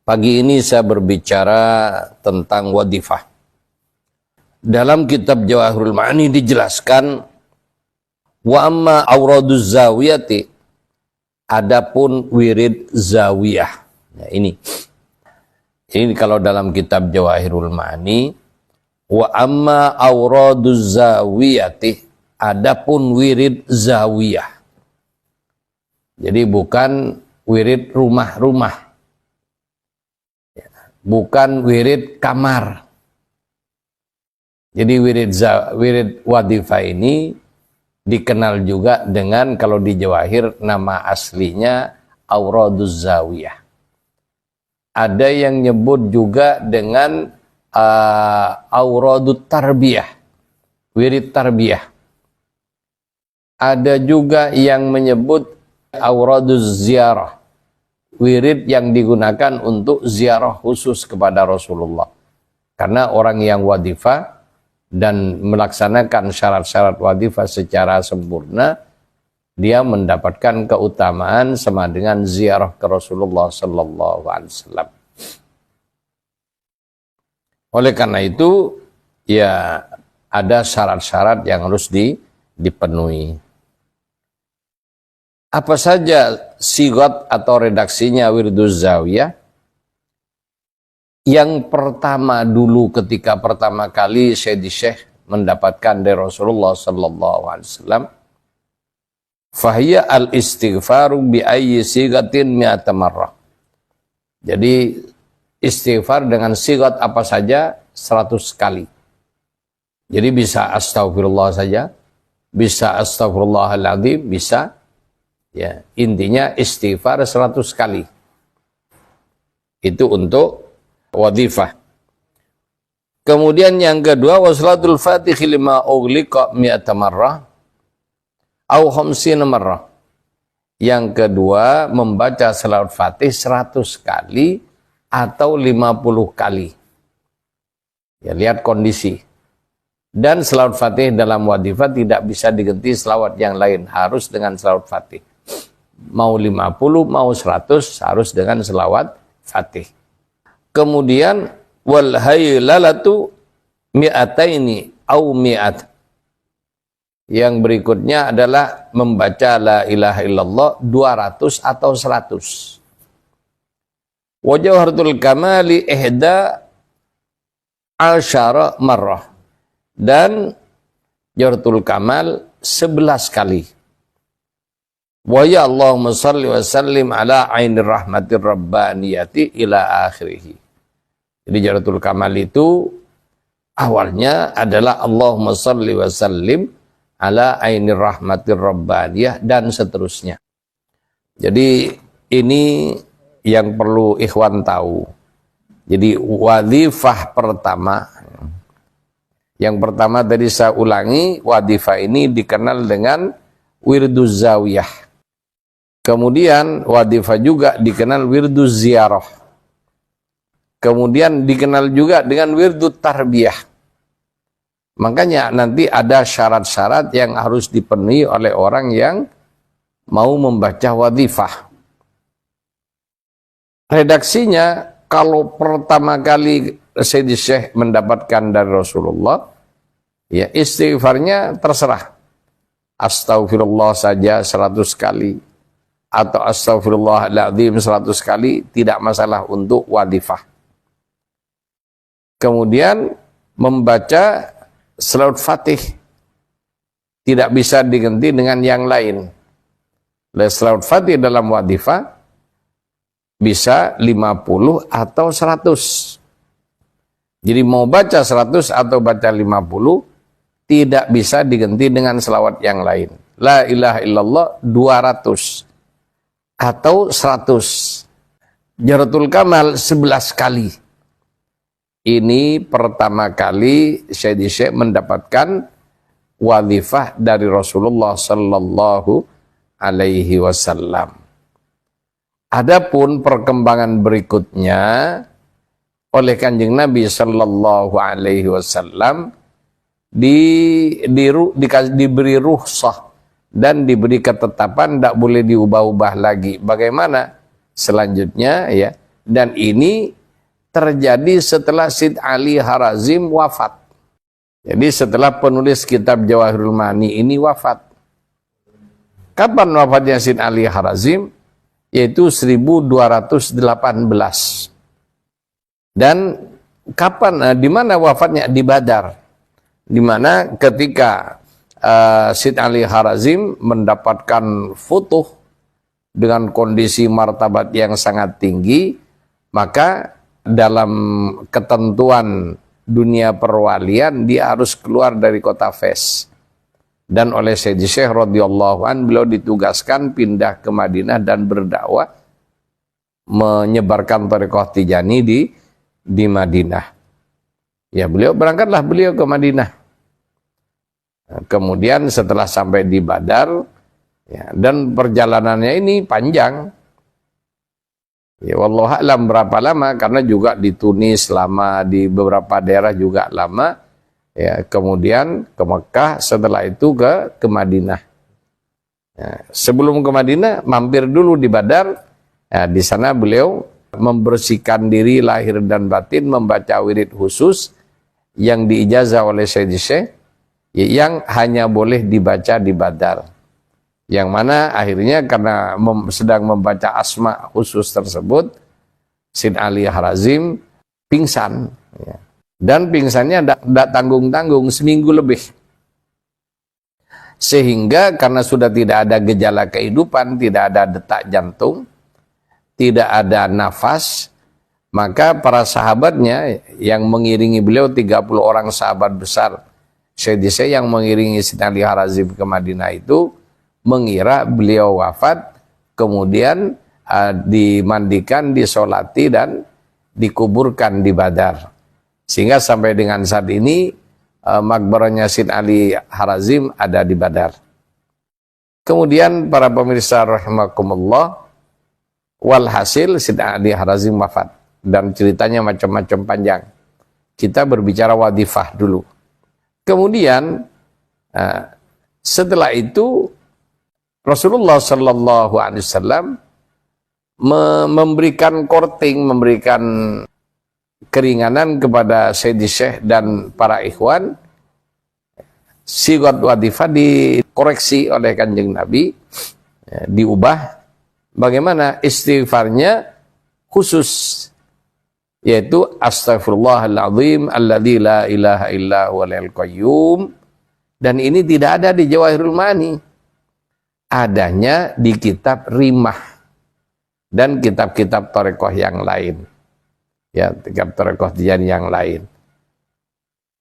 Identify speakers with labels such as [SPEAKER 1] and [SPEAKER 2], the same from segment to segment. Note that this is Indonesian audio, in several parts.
[SPEAKER 1] Pagi ini saya berbicara tentang wadifah. Dalam kitab Jawahirul Ma'ani dijelaskan, wa amma auraduz zawiyati, adapun wirid zawiyah. Nah, ini kalau dalam kitab Jawahirul Ma'ani, wa amma auraduz zawiyati, adapun wirid zawiyah. Jadi bukan wirid rumah-rumah, bukan wirid kamar. Jadi wirid wadifah ini dikenal juga dengan, kalau di Jawahir nama aslinya auraduz zawiyah. Ada yang nyebut juga dengan auradut tarbiyah, wirid tarbiyah. Ada juga yang menyebut auraduz ziarah, wirid yang digunakan untuk ziarah khusus kepada Rasulullah. Karena orang yang wadifah dan melaksanakan syarat-syarat wadifah secara sempurna, dia mendapatkan keutamaan sama dengan ziarah ke Rasulullah sallallahu alaihi wasallam. Oleh karena itu, ya ada syarat-syarat yang harus dipenuhi. Apa saja sigot atau redaksinya wirduz zawiyah? Yang pertama dulu, ketika pertama kali Syekh mendapatkan dari Rasulullah sallallahu alaihi wasallam, fahiya al-istighfaru bi ayyi sigatin mi'ata marrah. Jadi istighfar dengan sigat apa saja 100 kali. Jadi bisa astagfirullah saja, bisa astagfirullahaladzim, bisa. Ya, intinya istighfar 100 kali. Itu untuk wadifah. Kemudian yang kedua, waslatul fatihi lima ughliqa mi'ata marrah au khamsina marrah. Yang kedua, membaca salawat fatih 100 kali atau 50 kali. Ya, lihat kondisi. Dan salawat fatih dalam wadifah tidak bisa diganti salawat yang lain, harus dengan salawat fatih. Mau 50, mau 100, harus dengan salawat fatih. Kemudian wal haylalatu mi'ataini au mi'at. Yang berikutnya adalah membaca la ilaha illallah 200 atau 100. Wa jawharatul kamali ihda asyara marrah. Dan jawharatul kamal 11 kali. Wa ya Allahumma salli wa sallim ala ainir rahmatir rabbaniyati ila akhirih. Jadi jawharatul kamal itu awalnya adalah Allahumma salli wa sallim ala ainir rahmatir rabbaniyah dan seterusnya. Jadi ini yang perlu ikhwan tahu. Jadi wadifah pertama, yang pertama tadi saya ulangi, wadifah ini dikenal dengan wirduz zawiyah. Kemudian wadifah juga dikenal wirduz ziarah. Kemudian dikenal juga dengan wirdut tarbiyah. Makanya nanti ada syarat-syarat yang harus dipenuhi oleh orang yang mau membaca wadifah. Redaksinya, kalau pertama kali Sayyidi Syekh mendapatkan dari Rasulullah, ya istighfarnya terserah. Astagfirullah saja 100 kali. Atau astagfirullahaladzim 100 kali, tidak masalah untuk wadifah. Kemudian membaca salawat fatih tidak bisa diganti dengan yang lain. Salawat fatih dalam wadifah bisa 50 atau 100. Jadi mau baca 100 atau baca 50 tidak bisa diganti dengan salawat yang lain. La ilaha illallah 200 atau 100. Jawharatul kamal 11 kali. Ini pertama kali Syekh mendapatkan wadifah dari Rasulullah sallallahu alaihi wasallam. Adapun perkembangan berikutnya oleh Kanjeng Nabi sallallahu alaihi wasallam diberi rukhsah dan diberi ketetapan tidak boleh diubah-ubah lagi. Bagaimana selanjutnya ya? Dan ini terjadi setelah Syed Ali Harazim wafat. Jadi setelah penulis kitab Jawahirul Ma'ani ini wafat. Kapan wafatnya Syed Ali Harazim? Yaitu 1218. Dan kapan, di mana wafatnya? Di Badar. Di mana ketika Syed Ali Harazim mendapatkan futuh dengan kondisi martabat yang sangat tinggi, maka dalam ketentuan dunia perwalian dia harus keluar dari kota Fes. Dan oleh Syed Syekh radhiyallahu an beliau ditugaskan pindah ke Madinah dan berdakwah menyebarkan thariqah Tijani di Madinah. Ya, berangkatlah beliau ke Madinah. Kemudian setelah sampai di Badar, ya, dan perjalanannya ini panjang. Ya, wallahu a'lam berapa lama, karena juga di Tunis lama, di beberapa daerah juga lama. Ya, kemudian ke Mekah, setelah itu ke Madinah. Ya, sebelum ke Madinah mampir dulu di Badar. Ya, di sana beliau membersihkan diri lahir dan batin, membaca wirid khusus yang diijazah oleh Syed Syekh, yang hanya boleh dibaca di Badar. Yang mana akhirnya karena sedang membaca asma khusus tersebut, Syed Ali Harazim pingsan. Ya. Dan pingsannya tidak tanggung-tanggung, seminggu lebih. Sehingga karena sudah tidak ada gejala kehidupan, tidak ada detak jantung, tidak ada nafas, maka para sahabatnya yang mengiringi beliau, 30 orang sahabat besar Syed yang mengiringi Syed Ali Harazim ke Madinah itu, mengira beliau wafat, kemudian dimandikan, disolati, dan dikuburkan di Badar. Sehingga sampai dengan saat ini makbarahnya Syed Ali Harazim ada di Badar. Kemudian para pemirsa rahimakumullah, walhasil Syed Ali Harazim wafat. Dan ceritanya macam-macam panjang. Kita berbicara wadifah dulu. Kemudian setelah itu Rasulullah Sallallahu Alaihi Wasallam memberikan korting, memberikan keringanan kepada Syed Syekh dan para ikhwan. Sigat wadifah dikoreksi oleh Kanjeng Nabi, ya, diubah. Bagaimana istighfarnya khusus, yaitu astaghfirullahaladzim alladzi la ilaha illa huwal qayyum. Dan ini tidak ada di Jawahirul Ma'ani, adanya di kitab Rimah dan kitab-kitab thariqah yang lain. Ya, kitab thariqah Tijani yang lain.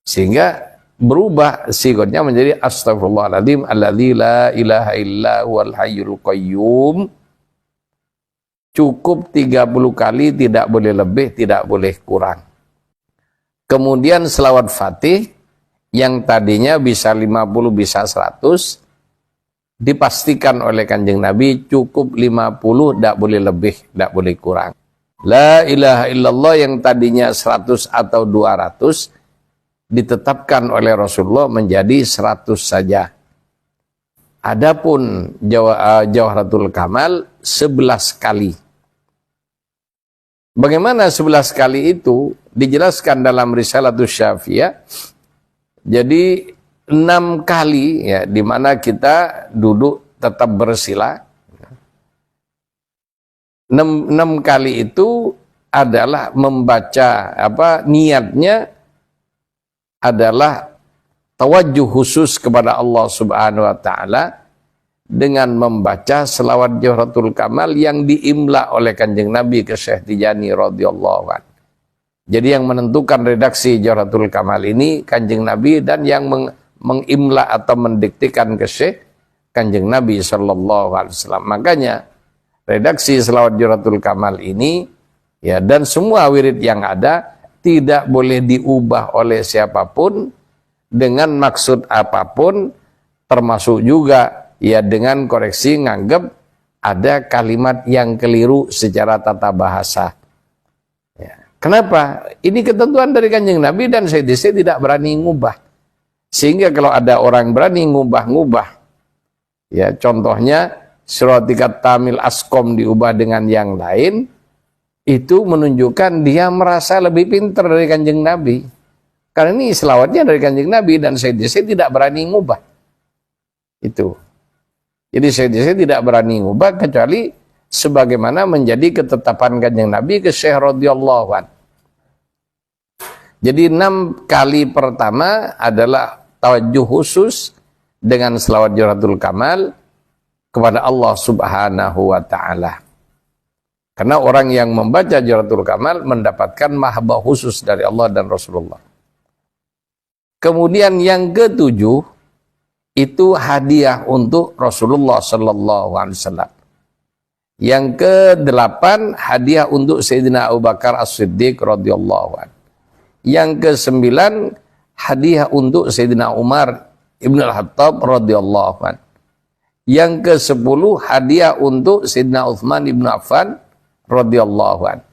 [SPEAKER 1] Sehingga berubah sigotnya menjadi astaghfirullahaladzim alladzi la ilaha illa huwal hayyul qayyum. Cukup 30 kali, tidak boleh lebih, tidak boleh kurang. Kemudian selawat Fatih yang tadinya bisa 50, bisa 100, dipastikan oleh Kanjeng Nabi cukup 50, tidak boleh lebih, tidak boleh kurang. La ilaha illallah yang tadinya 100 atau 200 ditetapkan oleh Rasulullah menjadi 100 saja. Adapun Jawharatul Kamal 11 kali. Bagaimana 11 kali itu? Dijelaskan dalam Risalatus Syafiyah. Jadi 6 kali, ya, di mana kita duduk tetap bersila. 6 kali itu adalah membaca, niatnya adalah tawajjuh khusus kepada Allah Subhanahu wa taala dengan membaca selawat Jawharatul Kamal yang diimla oleh Kanjeng Nabi ke Syekh Tijani radhiyallahu anhu. Jadi yang menentukan redaksi Jawharatul Kamal ini Kanjeng Nabi, dan yang mengimla atau mendiktikan ke Syekh Kanjeng Nabi sallallahu alaihi wasallam. Makanya redaksi selawat Jawharatul Kamal ini, ya, dan semua wirid yang ada tidak boleh diubah oleh siapapun dengan maksud apapun, termasuk juga, ya, dengan koreksi nganggep ada kalimat yang keliru secara tata bahasa. Ya. Kenapa? Ini ketentuan dari Kanjeng Nabi dan Syed tidak berani ngubah. Sehingga kalau ada orang berani ngubah-ngubah, ya, contohnya Suratikat Tamil Askom diubah dengan yang lain, itu menunjukkan dia merasa lebih pintar dari Kanjeng Nabi. Karena ini selawatnya dari Kanjeng Nabi dan saya tidak berani ngubah. Itu. Jadi saya tidak berani ngubah kecuali sebagaimana menjadi ketetapan Kanjeng Nabi ke Syekh radhiyallahu anhu. Jadi 6 kali pertama adalah tawajuh khusus dengan selawat Jawharatul Kamal kepada Allah Subhanahu wa taala. Karena orang yang membaca Jawharatul Kamal mendapatkan mahabbah khusus dari Allah dan Rasulullah. Kemudian yang ke-7 itu hadiah untuk Rasulullah sallallahu alaihi wasallam. Yang ke-8 hadiah untuk Sayyidina Abu Bakar As-Siddiq radhiyallahu anhu. Yang ke-9 hadiah untuk Sayyidina Umar Ibn Al-Khattab radhiyallahu anhu. Yang ke-10 hadiah untuk Sayyidina Utsman Ibn Affan radhiyallahu anhu.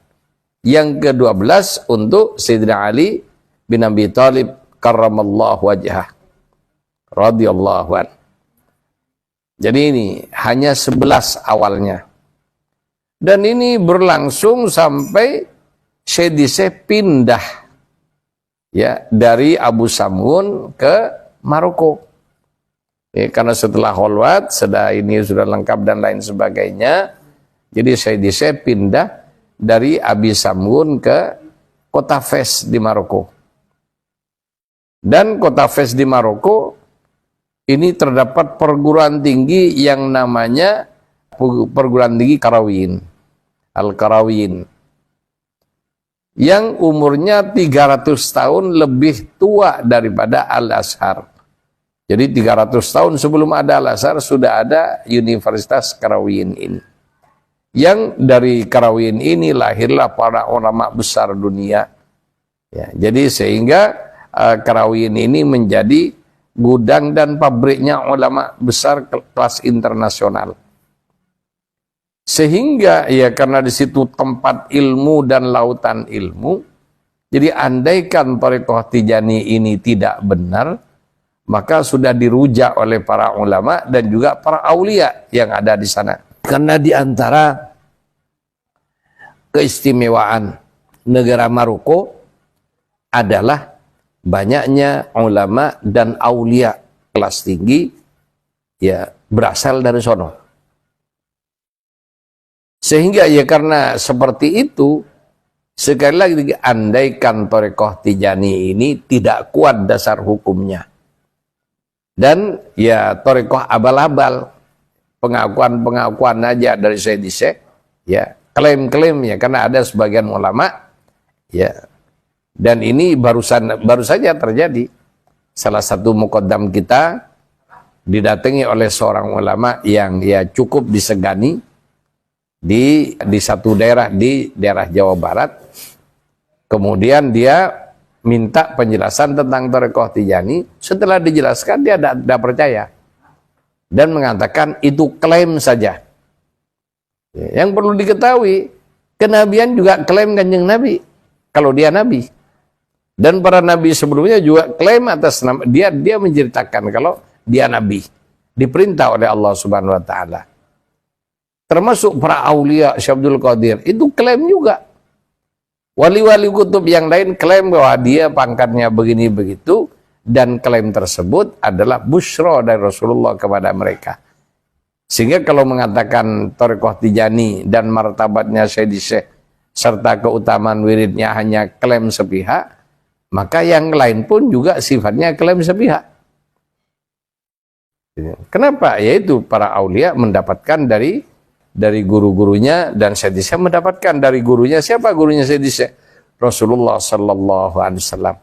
[SPEAKER 1] Yang ke-12 untuk Sayyidina Ali bin Abi Thalib karramallahu wajhah radhiyallahu anhu. Jadi ini hanya 11 awalnya. Dan ini berlangsung sampai Syedise pindah ya dari Abu Samun ke Maroko. Ya, karena setelah kholwat, ini sudah lengkap dan lain sebagainya. Jadi Syedise pindah dari Abi Samun ke kota Fes di Maroko. Dan kota Fes di Maroko ini terdapat perguruan tinggi yang namanya perguruan tinggi Qarawiyyin, Al-Qarawiyyin, yang umurnya 300 tahun lebih tua daripada Al-Azhar. Jadi 300 tahun sebelum ada Al-Azhar sudah ada Universitas Qarawiyyin ini. Yang dari Qarawiyyin ini lahirlah para ulama besar dunia. Ya, jadi sehingga Qarawiyyin ini menjadi gudang dan pabriknya ulama besar kelas internasional. Sehingga ya karena di situ tempat ilmu dan lautan ilmu, jadi andaikan Thariqah Tijani ini tidak benar, maka sudah dirujak oleh para ulama dan juga para aulia yang ada di sana. Karena di antara keistimewaan negara Maroko adalah banyaknya ulama dan aulia kelas tinggi ya berasal dari sono. Sehingga ya karena seperti itu, sekali lagi andaikan Thariqah Tijani ini tidak kuat dasar hukumnya. Dan ya Thariqah abal-abal, pengakuan-pengakuan aja dari Syedise, ya klaim-klaim ya karena ada sebagian ulama ya. Dan ini baru saja terjadi. Salah satu muqaddam kita didatangi oleh seorang ulama yang ya cukup disegani di satu daerah di daerah Jawa Barat. Kemudian dia minta penjelasan tentang Thariqah Tijani. Setelah dijelaskan dia tidak percaya dan mengatakan itu klaim saja. Yang perlu diketahui, kenabian juga klaim Kanjeng Nabi kalau dia nabi. Dan para nabi sebelumnya juga klaim atas nama dia menceritakan kalau dia nabi, diperintah oleh Allah Subhanahu wa taala. Termasuk para aulia Syekh Abdul Qadir itu klaim juga. Wali-wali kutub yang lain klaim bahwa dia pangkatnya begini begitu, dan klaim tersebut adalah busyra dari Rasulullah kepada mereka. Sehingga kalau mengatakan Thariqah Tijani dan martabatnya Syedise serta keutamaan wiridnya hanya klaim sepihak, maka yang lain pun juga sifatnya klaim sepihak. Kenapa? Yaitu para aulia mendapatkan dari guru-gurunya, dan Syedise mendapatkan dari gurunya. Siapa gurunya Syedise? Rasulullah sallallahu alaihi wasallam.